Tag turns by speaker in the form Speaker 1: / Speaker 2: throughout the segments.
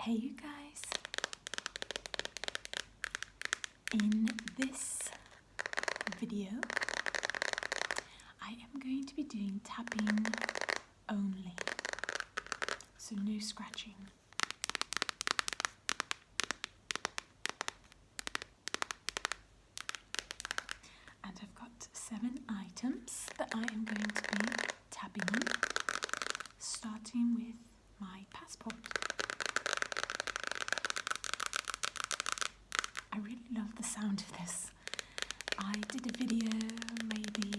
Speaker 1: Hey you guys, in this video I am going to be doing tapping only, so no scratching. And I've got 7 items that I am going to be tapping on, starting with my passport. I really love the sound of this. I did a video maybe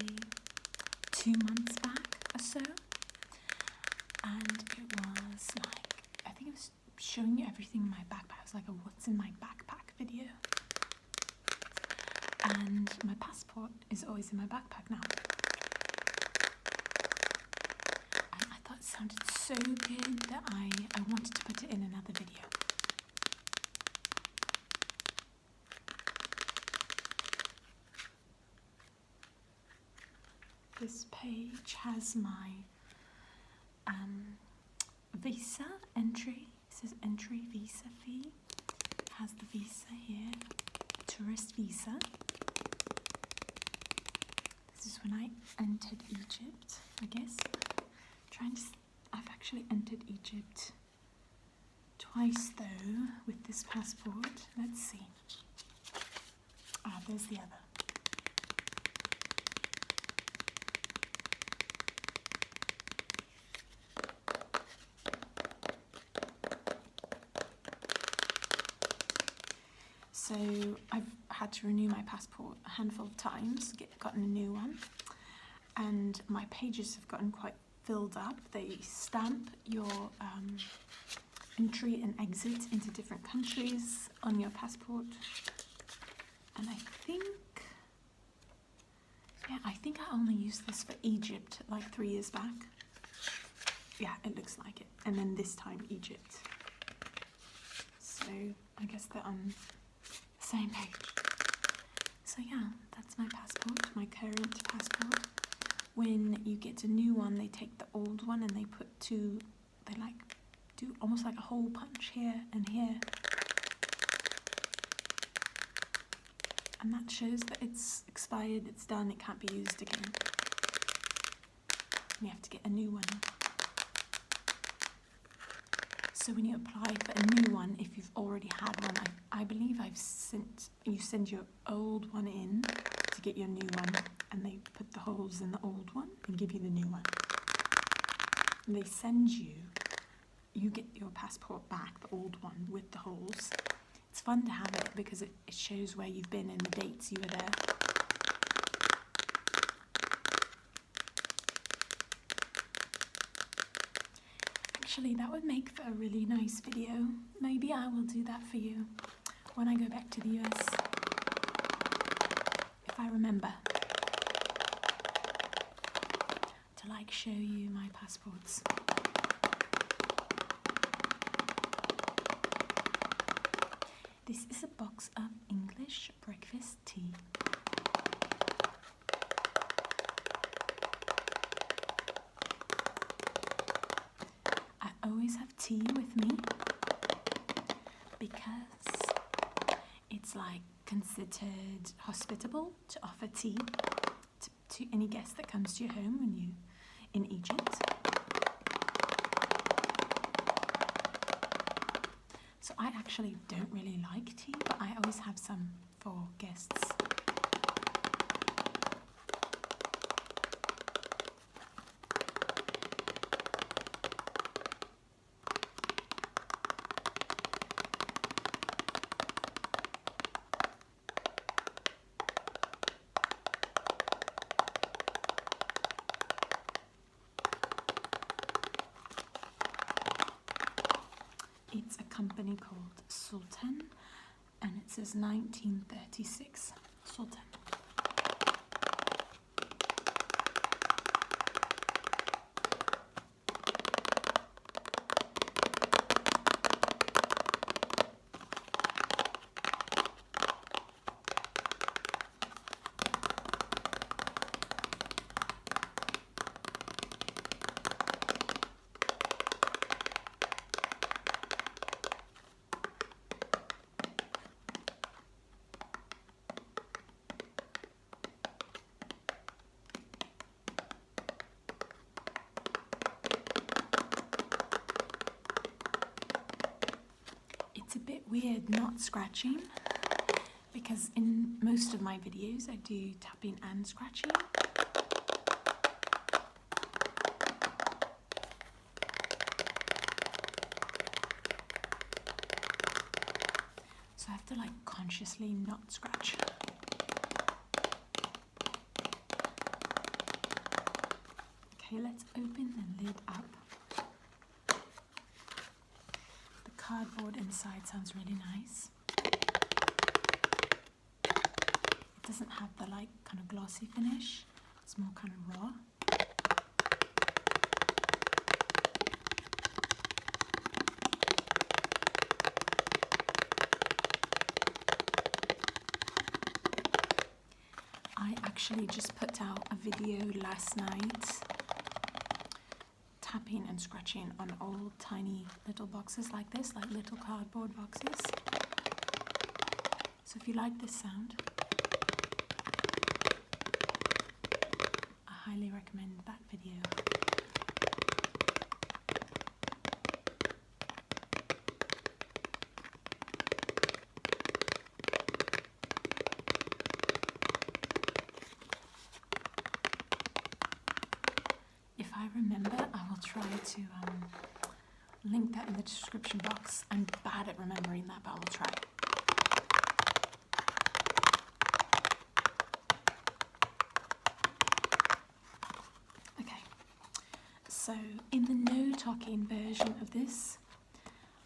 Speaker 1: 2 months back or so, and it was like, I think it was showing you everything in my backpack. It was like a what's in my backpack video. And my passport is always in my backpack now. And I thought it sounded so good that I wanted to put it in another video. This page has my visa entry. It says entry visa fee. It has the visa here, tourist visa. This is when I entered Egypt, I guess. I've actually entered Egypt twice though with this passport. Let's see. There's the other. So I've had to renew my passport a handful of times, gotten a new one, and my pages have gotten quite filled up. They stamp your entry and exit into different countries on your passport, and I think I only used this for Egypt like 3 years back. Yeah, it looks like it. And then this time Egypt. So I guess they're on same page. So yeah, that's my passport, my current passport. When you get a new one, they take the old one and they do almost like a hole punch here and here. And that shows that it's expired, it's done, it can't be used again. You have to get a new one. So when you apply for a new one, if you've already had one, I believe you send your old one in to get your new one, and they put the holes in the old one and give you the new one. And they send you get your passport back, the old one with the holes. It's fun to have it because it shows where you've been and the dates you were there. Actually, that would make for a really nice video. Maybe I will do that for you when I go back to the US, if I remember to show you my passports. This is a box of English breakfast tea. I always have tea with me because it's considered hospitable to offer tea to any guest that comes to your home when you're in Egypt. So I actually don't really like tea, but I always have some for guests. It's a company called Sultan, and it says 1936 Sultan. It's a bit weird not scratching, because in most of my videos I do tapping and scratching. So I have to like consciously not scratch. Okay, let's open the lid up. The cardboard inside sounds really nice. It doesn't have the like kind of glossy finish. It's more kind of raw. I actually just put out a video last night tapping and scratching on old tiny little boxes like this, like little cardboard boxes. So if you like this sound, I highly recommend that video. If I remember, I will try to link that in the description box. I'm bad at remembering that, but I will try. Okay, so in the no talking version of this,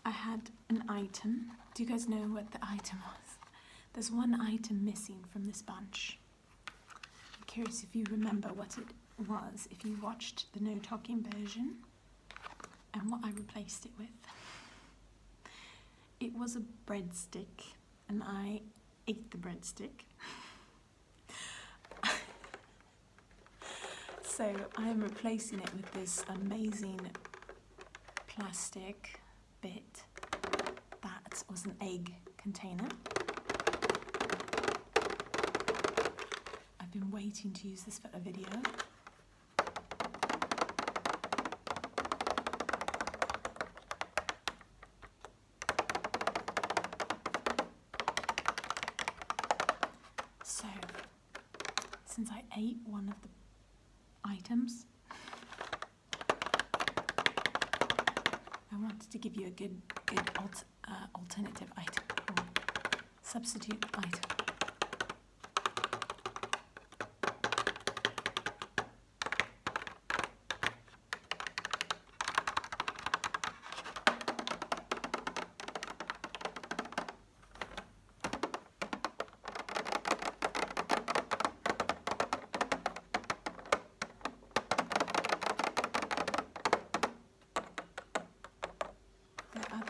Speaker 1: I had an item. Do you guys know what the item was? There's one item missing from this bunch. I'm curious if you remember what it was if you watched the no talking version and what I replaced it with. It was a breadstick and I ate the breadstick. So I am replacing it with this amazing plastic bit that was an egg container. I've been waiting to use this for a video. So, since I ate one of the items, I wanted to give you a good alternative item, or substitute item.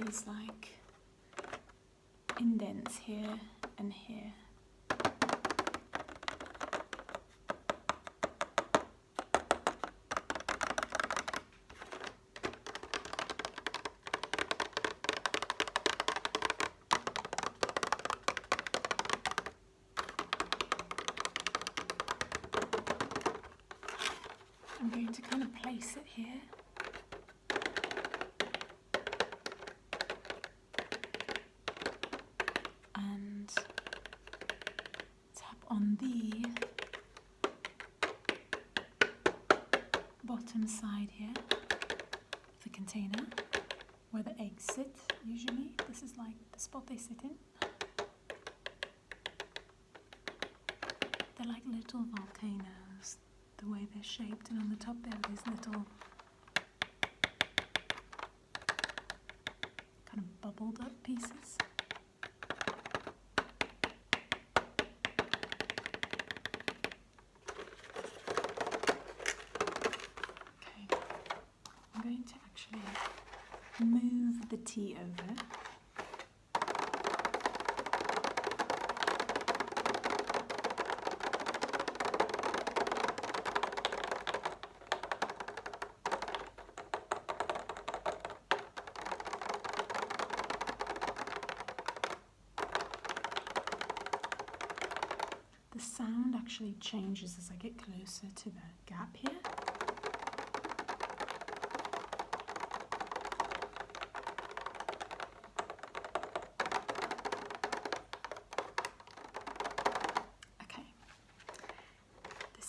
Speaker 1: These like indents here and here. I'm going to kind of place it here. On the bottom side here of the container where the eggs sit usually. This is like the spot they sit in. They're like little volcanoes, the way they're shaped, and on the top there are these little kind of bubbled up pieces. I'm going to actually move the tea over. The sound actually changes as I get closer to the gap here.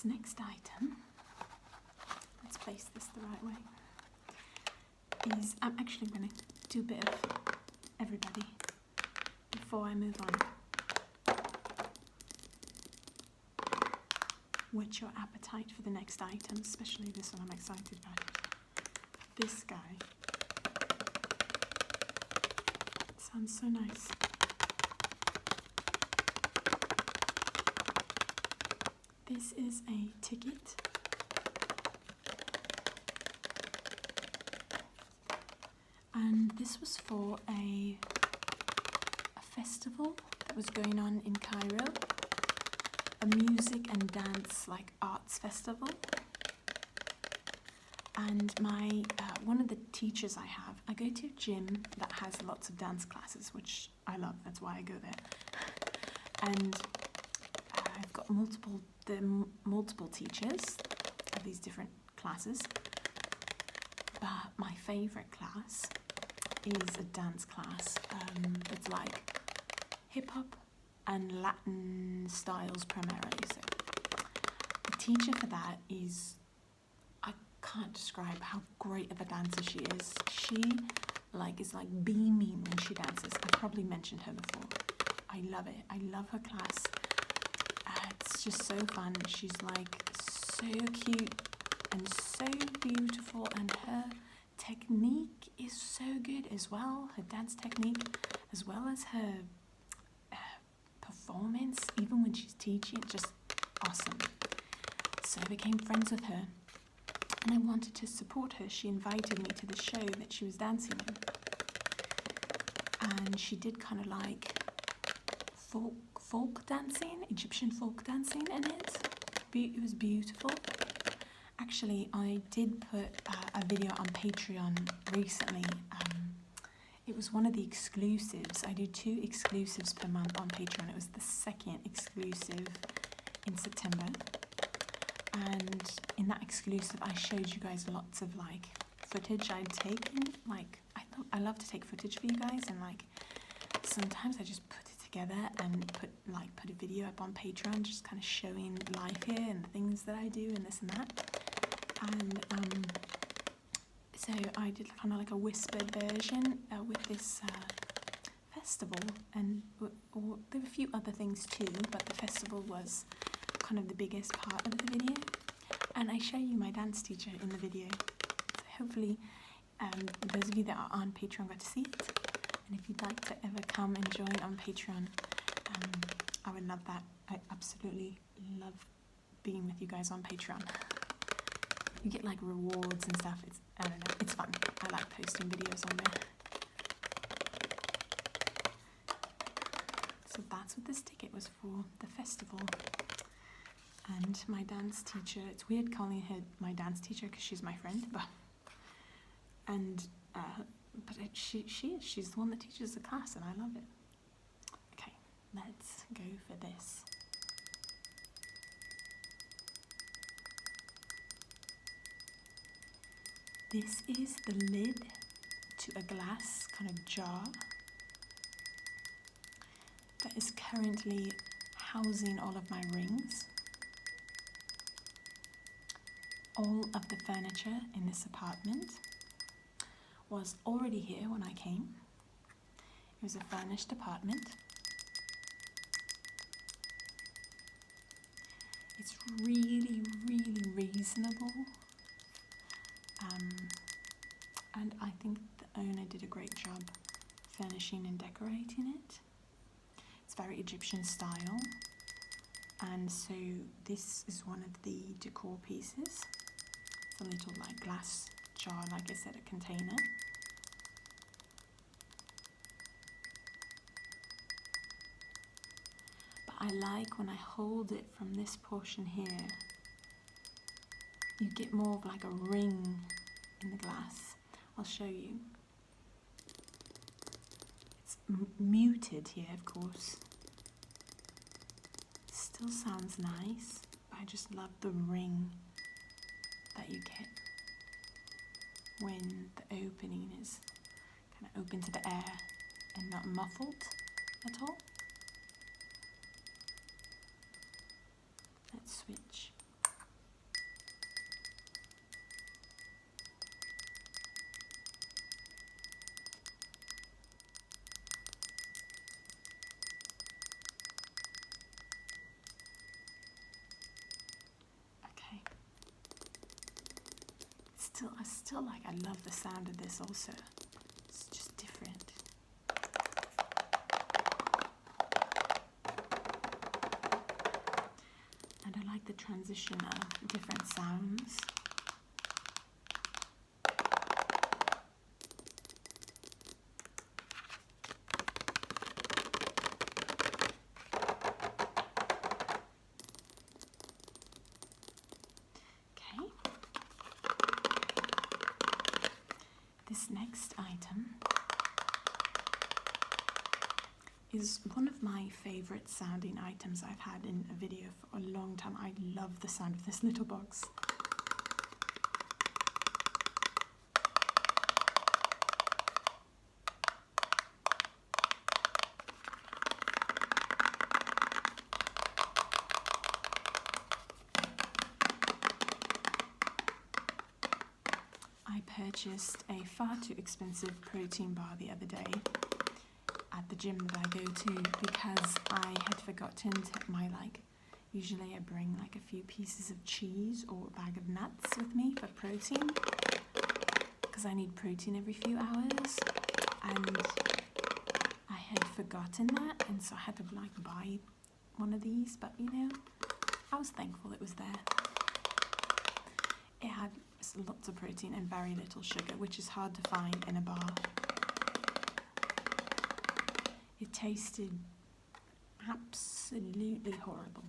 Speaker 1: this next item, let's place this the right way, is I'm actually going to do a bit of everybody before I move on. What's your appetite for the next item, especially this one? I'm excited about it. This guy sounds so nice. This is a ticket. And this was for a festival that was going on in Cairo, a music and dance like arts festival. And my one of the teachers I go to a gym that has lots of dance classes, which I love. That's why I go there. And I've got multiple teachers of these different classes. But my favorite class is a dance class. It's like hip hop and Latin styles primarily. So the teacher for that is, I can't describe how great of a dancer she is. She is like beaming when she dances. I probably mentioned her before. I love it. I love her class. It's just so fun. She's like so cute and so beautiful, and her technique is so good as well. Her dance technique, as well as her performance, even when she's teaching, just awesome. So I became friends with her, and I wanted to support her. She invited me to the show that she was dancing in, and she did kind of like folk dancing, Egyptian folk dancing in it. It was beautiful. Actually, I did put a video on Patreon recently. It was one of the exclusives. I do 2 exclusives per month on Patreon. It was the second exclusive in September. And in that exclusive, I showed you guys lots of like footage I'd taken. I love to take footage for you guys, and sometimes I just put it together and put a video up on Patreon, just kind of showing life here and the things that I do and this and that. And so I did kind of like a whispered version with this festival, and there were a few other things too, but the festival was kind of the biggest part of the video. And I show you my dance teacher in the video. So hopefully those of you that are on Patreon got to see it. And if you'd like to ever come and join on Patreon, I would love that. I absolutely love being with you guys on Patreon. You get like rewards and stuff. I don't know, it's fun. I like posting videos on there. So that's what this ticket was for, the festival. And my dance teacher, it's weird calling her my dance teacher because she's my friend, but she's the one that teaches the class, and I love it. Okay, let's go for this. This is the lid to a glass kind of jar that is currently housing all of my rings. All of the furniture in this apartment was already here when I came. It was a furnished apartment. It's really, really reasonable. And I think the owner did a great job furnishing and decorating it. It's very Egyptian style. And so this is one of the decor pieces. It's a little like glass jar, like I said, a container. But I like when I hold it from this portion here, you get more of like a ring in the glass. I'll show you. It's muted here, of course. Still sounds nice, but I just love the ring that you get when the opening is kind of open to the air and not muffled at all. Let's switch. still like, I love the sound of this also. It's just different. And I like the transition of different sounds. Okay. This next item is one of my favorite sounding items I've had in a video for a long time. I love the sound of this little box. I purchased a far too expensive protein bar the other day at the gym that I go to because I had forgotten to usually I bring like a few pieces of cheese or a bag of nuts with me for protein because I need protein every few hours, and I had forgotten that, and so I had to buy one of these, but I was thankful it was there. It had lots of protein and very little sugar, which is hard to find in a bar. It tasted absolutely horrible,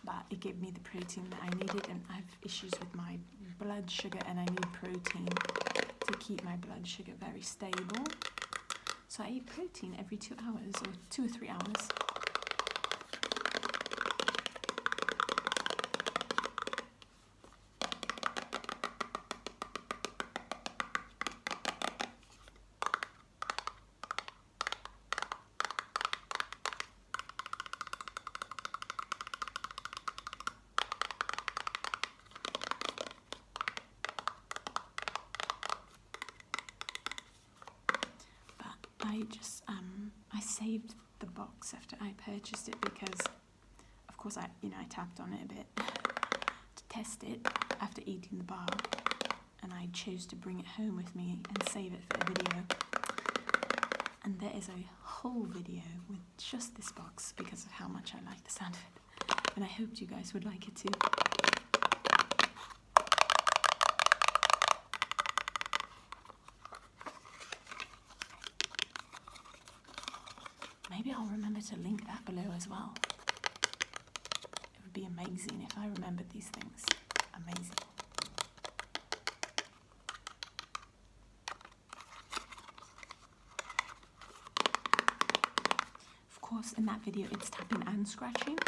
Speaker 1: but it gave me the protein that I needed, and I have issues with my blood sugar and I need protein to keep my blood sugar very stable. So I eat protein every 2 hours or 2 or 3 hours. I saved the box after I purchased it because, of course, I tapped on it a bit to test it after eating the bar, and I chose to bring it home with me and save it for a video. And there is a whole video with just this box because of how much I like the sound of it, and I hoped you guys would like it too. Maybe I'll remember to link that below as well. It would be amazing if I remembered these things. Amazing. Of course, in that video, it's tapping and scratching.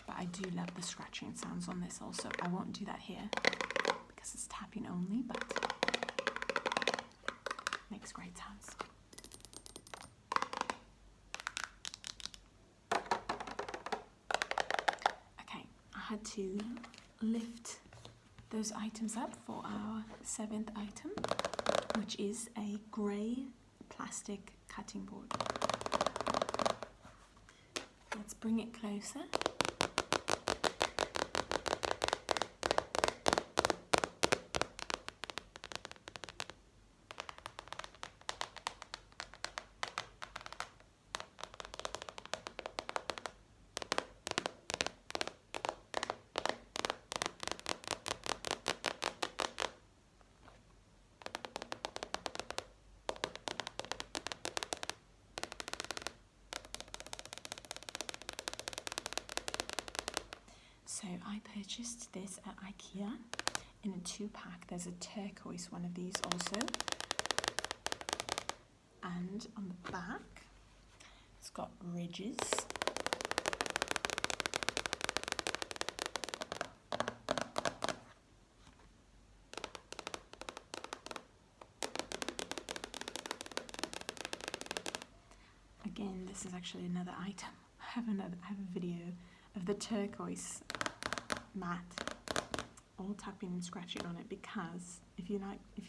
Speaker 1: But I do love the scratching sounds on this also. I won't do that here, it's tapping only, but makes great sounds. Okay, I had to lift those items up for our 7th item, which is a grey plastic cutting board. Let's bring it closer. So I purchased this at IKEA in a 2-pack. There's a turquoise one of these also. And on the back, it's got ridges. Again, this is actually another item. I have a video of the turquoise mat, all tapping and scratching on it, because if you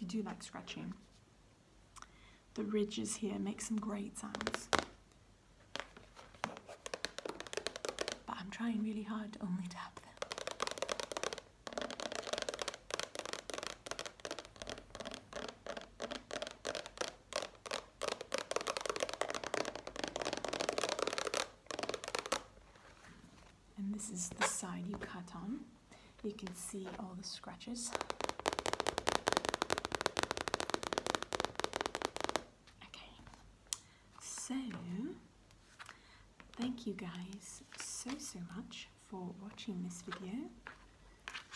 Speaker 1: do like scratching, the ridges here make some great sounds. trying really hard to only tap them. And this is the side you cut on. You can see all the scratches. Okay, so thank you guys so much for watching this video.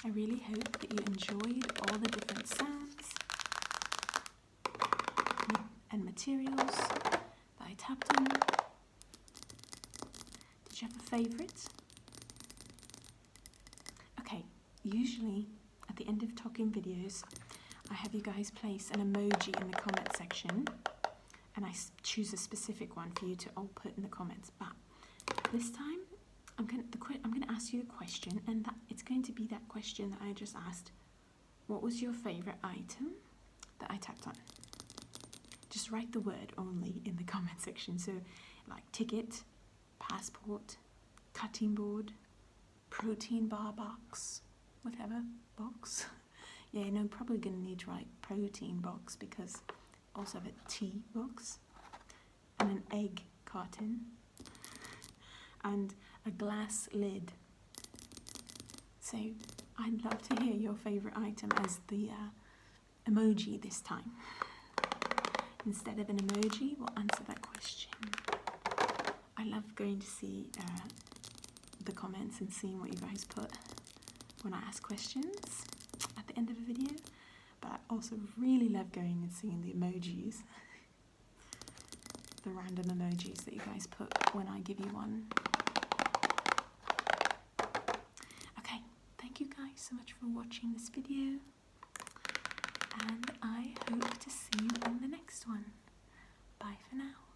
Speaker 1: I really hope that you enjoyed all the different sounds and materials that I tapped on. Did you have a favourite? Okay, usually at the end of talking videos, I have you guys place an emoji in the comment section, and I choose a specific one for you to all put in the comments. But this time, I'm going to ask you a question, and it's going to be that question that I just asked. What was your favourite item that I tapped on? Just write the word only in the comment section. So, like ticket, passport, cutting board, protein bar box, whatever box. Yeah, no, I'm probably going to need to write protein box because I also have a tea box and an egg carton and a glass lid. So I'd love to hear your favourite item as the emoji this time. Instead of an emoji, we'll answer that question. I love going to see the comments and seeing what you guys put when I ask questions at the end of a video, but I also really love going and seeing the emojis, the random emojis that you guys put when I give you one. Okay, thank you guys so much for watching this video, and I hope to see you in the next one. Bye for now.